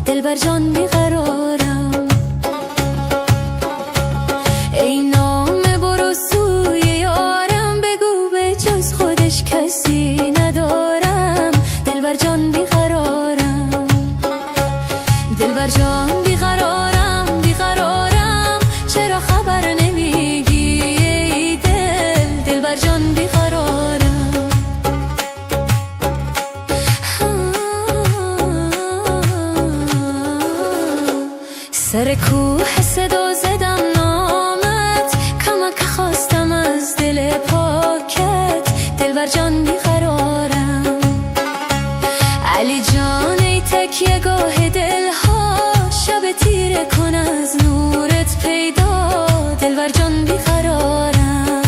دلبر جان بیقرارم، ای نامه برو سوی یارم، بگو به جز خودش کسی ندارم. دلبر جان بیقرارم، دلبر جان بیقرارم، بیقرارم، چرا خبر نمیگی ای دل؟ دلبر جان بیقرارم. سر کوه صدا زدم نامت، کمک خواستم از دل پاکت. دلبر جان بیقرارم، علی جان ای تکیه گاه دلها، شب تیره کن از نورت پیدا. دلبر جان بیقرارم،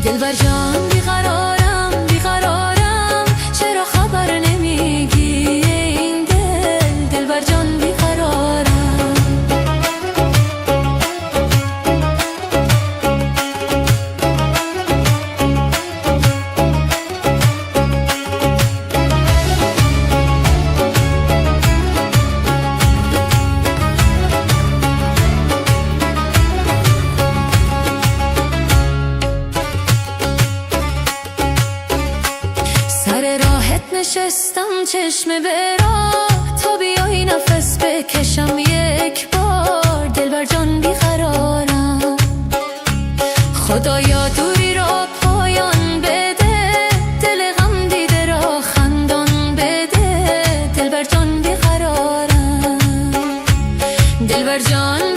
دلبر جان بیقرارم، بیقرارم، چرا خبر نمیگی این دل؟ دلبر جان بیقرارم. نشستم چشم به راه، تا بیایی نفس بکشم یک بار. دلبر جان بیقرارم، خدایا دوری را پایان بده، دل غم دیده را خندان بده. دلبر جان بیقرارم، دلبر جان